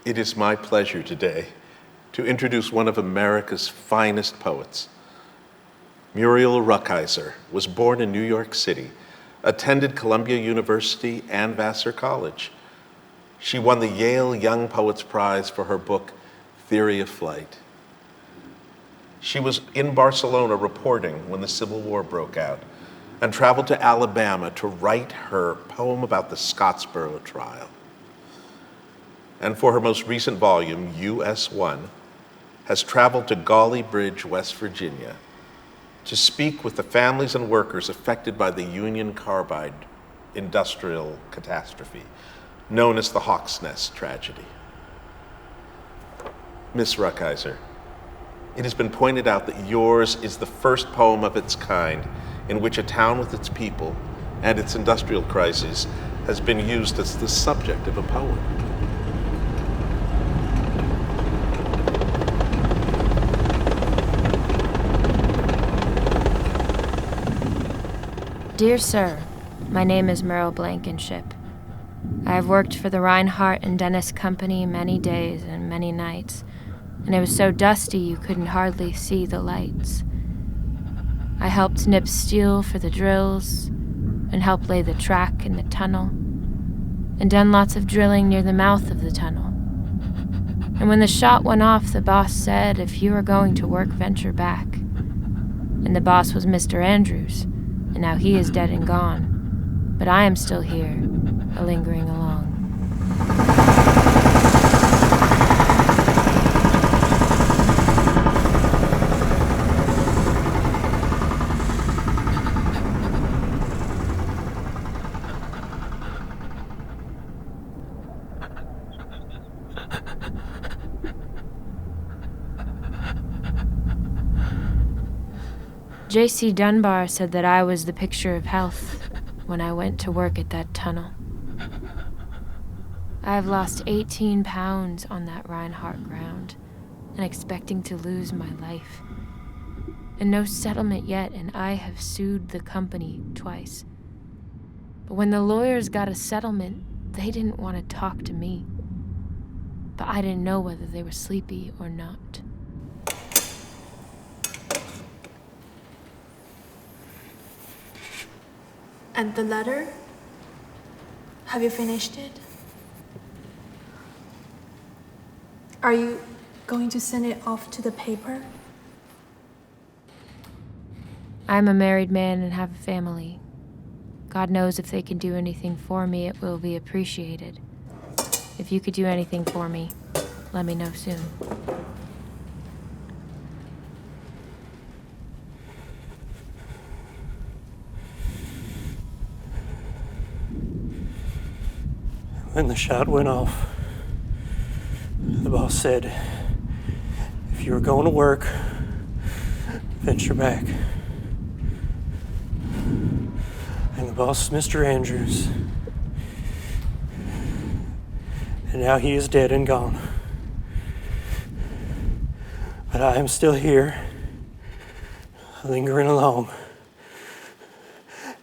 It is my pleasure today to introduce one of America's finest poets. Muriel Rukeyser was born in New York City, attended Columbia University and Vassar College. She won the Yale Young Poets Prize for her book, Theory of Flight. She was in Barcelona reporting when the Civil War broke out and traveled to Alabama to write her poem about the Scottsboro trial. And for her most recent volume, US1, has traveled to Gauley Bridge, West Virginia, to speak with the families and workers affected by the Union Carbide industrial catastrophe, known as the Hawk's Nest tragedy. Miss Rukeyser, it has been pointed out that yours is the first poem of its kind in which a town with its people and its industrial crises has been used as the subject of a poem. Dear Sir, my name is Merle Blankenship. I have worked for the Reinhardt and Dennis Company many days and many nights, and it was so dusty you couldn't hardly see the lights. I helped nip steel for the drills, and helped lay the track in the tunnel, and done lots of drilling near the mouth of the tunnel. And when the shot went off, the boss said, if you are going to work, venture back. And the boss was Mr. Andrews, and now he is dead and gone, but I am still here, lingering along. J.C. Dunbar said that I was the picture of health when I went to work at that tunnel. I have lost 18 pounds on that Reinhardt ground and expecting to lose my life. And no settlement yet, and I have sued the company twice. But when the lawyers got a settlement, they didn't want to talk to me. But I didn't know whether they were sleepy or not. And the letter? Have you finished it? Are you going to send it off to the paper? I'm a married man and have a family. God knows if they can do anything for me, it will be appreciated. If you could do anything for me, let me know soon. When the shot went off, the boss said, if you were going to work, venture back. And the boss is Mr. Andrews. And now he is dead and gone. But I am still here, lingering along.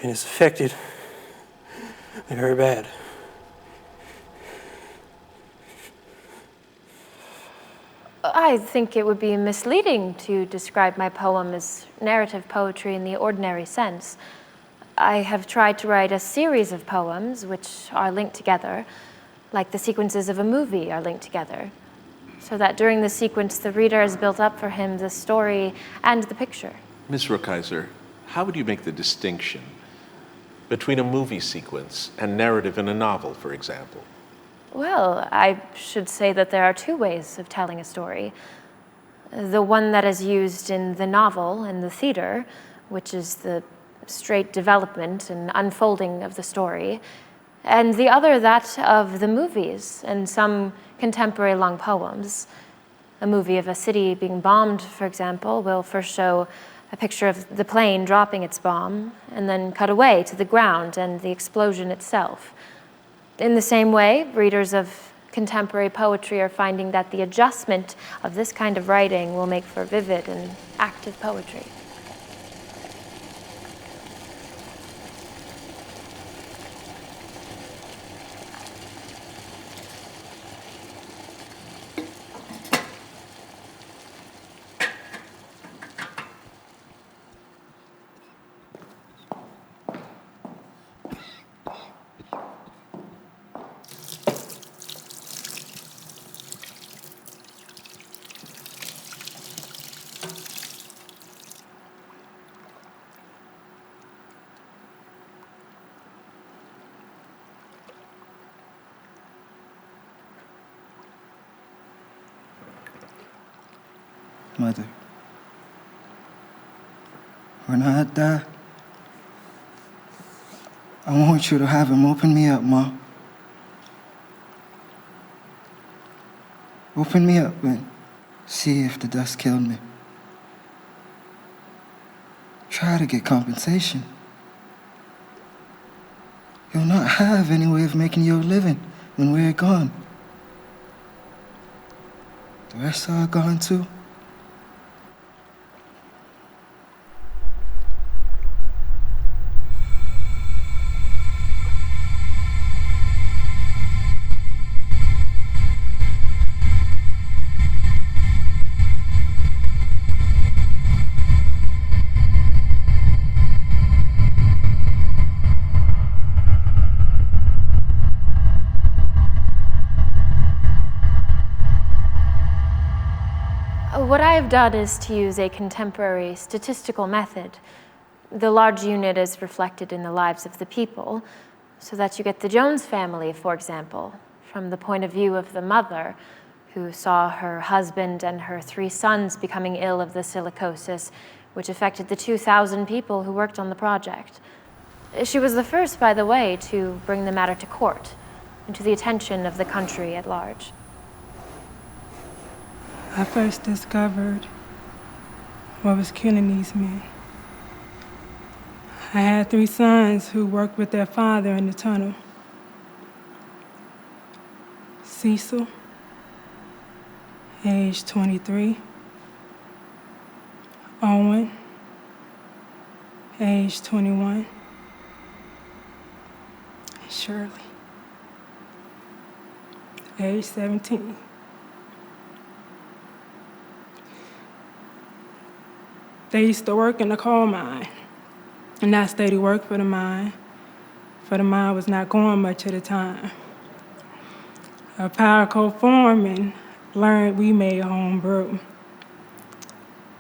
And it's affected very bad. I think it would be misleading to describe my poem as narrative poetry in the ordinary sense. I have tried to write a series of poems which are linked together, like the sequences of a movie are linked together, so that during the sequence the reader has built up for him the story and the picture. Ms. Rukeyser, how would you make the distinction between a movie sequence and narrative in a novel, for example? Well, I should say that there are two ways of telling a story. The one that is used in the novel and the theater, which is the straight development and unfolding of the story, and the other that of the movies and some contemporary long poems, A movie of a city being bombed, for example, will first show a picture of the plane dropping its bomb, and then cut away to the ground and the explosion itself. In the same way, readers of contemporary poetry are finding that the adjustment of this kind of writing will make for vivid and active poetry. Mother, when I die, I want you to have him open me up, Ma. Open me up and see if the dust killed me. Try to get compensation. You'll not have any way of making your living when we're gone. The rest are gone too. What I have done is to use a contemporary statistical method. The large unit is reflected in the lives of the people, so that you get the Jones family, for example, from the point of view of the mother, who saw her husband and her 3 sons becoming ill of the silicosis, which affected the 2,000 people who worked on the project. She was the first, by the way, to bring the matter to court and to the attention of the country at large. I first discovered what was killing these men. I had 3 sons who worked with their father in the tunnel. Cecil, age 23. Owen, age 21. And Shirley, age 17. They used to work in the coal mine, and I steady worked for the mine, for the mine was not going much at the time. A power co-foreman learned we made home brew.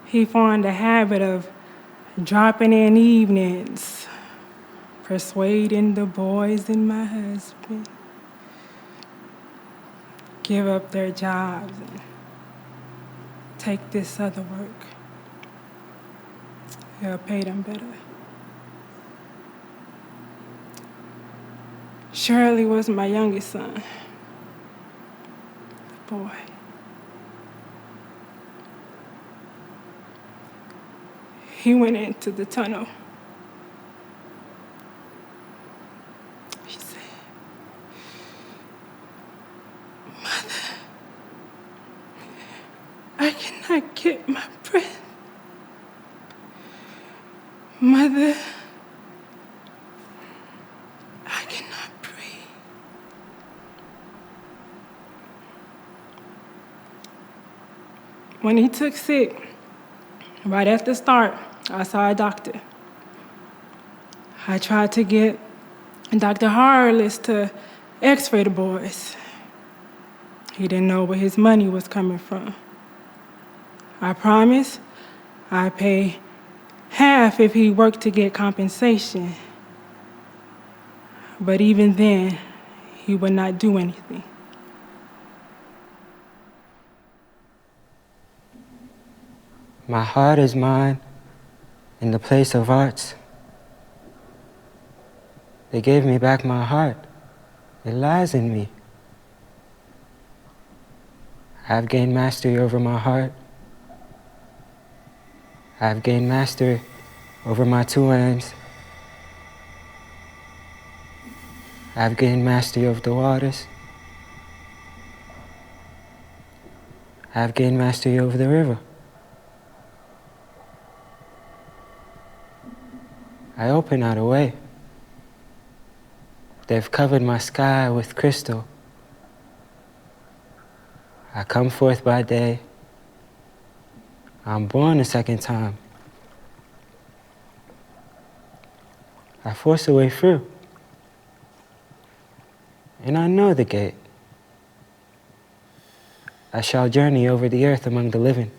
He formed a habit of dropping in evenings, persuading the boys and my husband give up their jobs and take this other work. He'll pay them better. Shirley was my youngest son, the boy. He went into the tunnel. He said, "Mother, I cannot get my breath. Mother, I cannot breathe." When he took sick, right at the start, I saw a doctor. I tried to get Dr. Harless to x-ray the boys. He didn't know where his money was coming from. I promised I'd pay half if he worked to get compensation. But even then, he would not do anything. My heart is mine in the place of arts. They gave me back my heart. It lies in me. I have gained mastery over my heart. I have gained mastery over my two hands. I have gained mastery over the waters. I have gained mastery over the river. I open out a way. They've covered my sky with crystal. I come forth by day. I'm born a second time. I force a way through. And I know the gate. I shall journey over the earth among the living.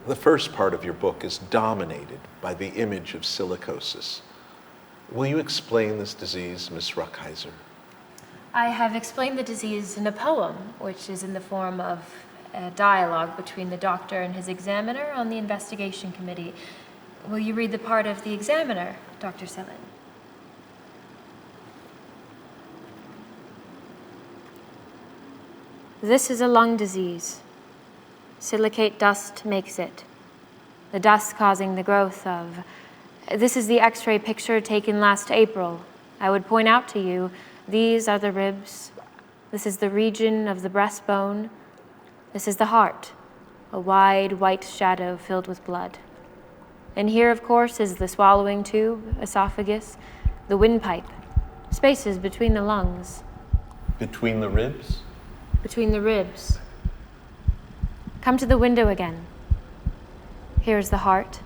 The first part of your book is dominated by the image of silicosis. Will you explain this disease, Ms. Rukeyser? I have explained the disease in a poem, which is in the form of a dialogue between the doctor and his examiner on the investigation committee. Will you read the part of the examiner, Dr. Sellin? This is a lung disease. Silicate dust makes it. The dust causing the growth of... This is the X-ray picture taken last April. I would point out to you, these are the ribs. This is the region of the breastbone. This is the heart, a wide white shadow filled with blood. And here, of course, is the swallowing tube, esophagus, the windpipe, spaces between the lungs. Between the ribs? Between the ribs. Come to the window again. Here's the heart.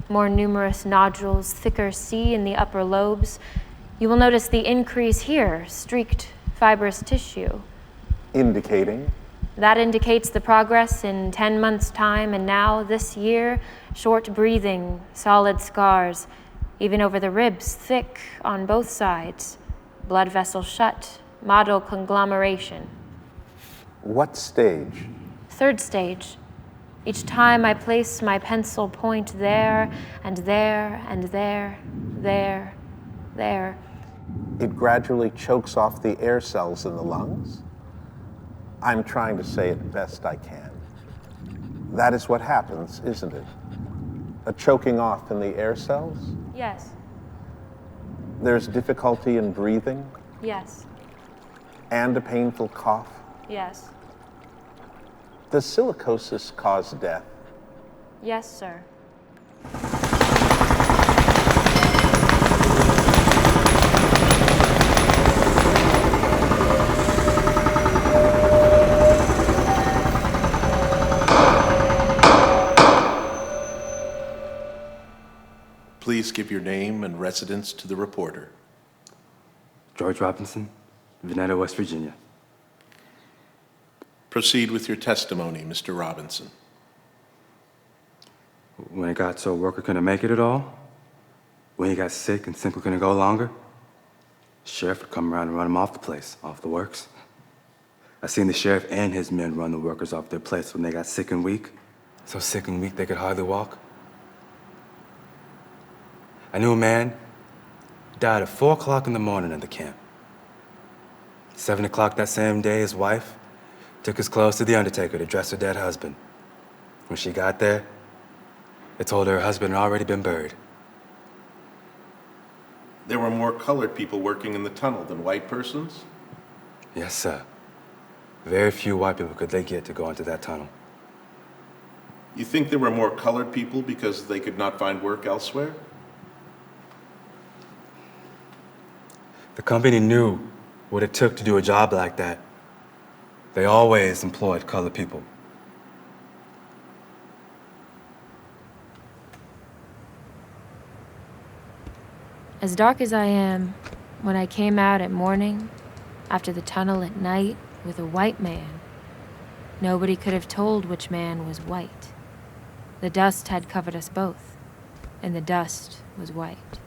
More numerous nodules, thicker C in the upper lobes. You will notice the increase here, streaked fibrous tissue. Indicating? That indicates the progress in 10 months' time, and now, this year, short breathing, solid scars, even over the ribs, thick on both sides. Blood vessel shut, model conglomeration. What stage? Third stage. Each time I place my pencil point there, and there, and there, there, there, It gradually chokes off the air cells in the lungs. I'm trying to say it best I can. That is what happens, isn't it? A choking off in the air cells? Yes. There's difficulty in breathing Yes. and a painful cough. Yes. Does silicosis cause death? Yes, sir. Please give your name and residence to the reporter. George Robinson, Veneta, West Virginia. Proceed with your testimony, Mr. Robinson. When it got so worker couldn't make it at all, when he got sick and simply couldn't go longer, the sheriff would come around and run him off the place, off the works. I seen the sheriff and his men run the workers off their place when they got sick and weak, so sick and weak they could hardly walk. I knew a man died at 4 o'clock in the morning in the camp. 7 o'clock that same day, his wife took his clothes to the undertaker to dress her dead husband. When she got there, they told her husband had already been buried. There were more colored people working in the tunnel than white persons? Yes, sir. Very few white people could they get to go into that tunnel. You think there were more colored people because they could not find work elsewhere? The company knew what it took to do a job like that. They always employed colored people. As dark as I am, when I came out at morning, after the tunnel at night with a white man, nobody could have told which man was white. The dust had covered us both, and the dust was white.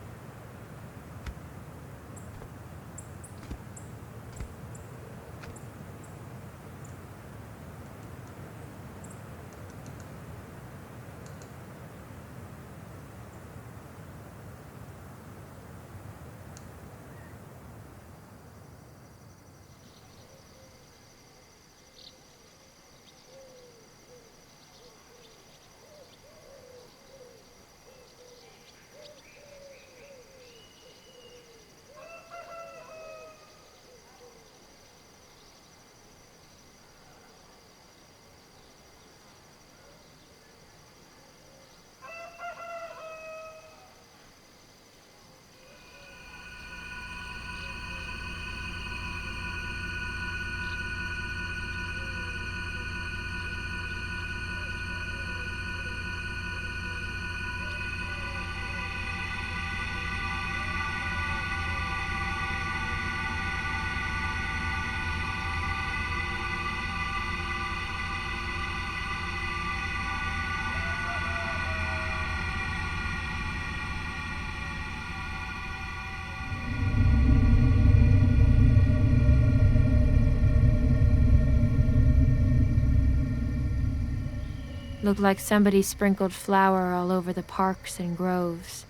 Looked like somebody sprinkled flour all over the parks and groves.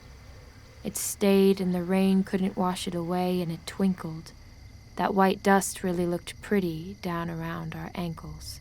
It stayed and the rain couldn't wash it away, and it twinkled. That white dust really looked pretty down around our ankles.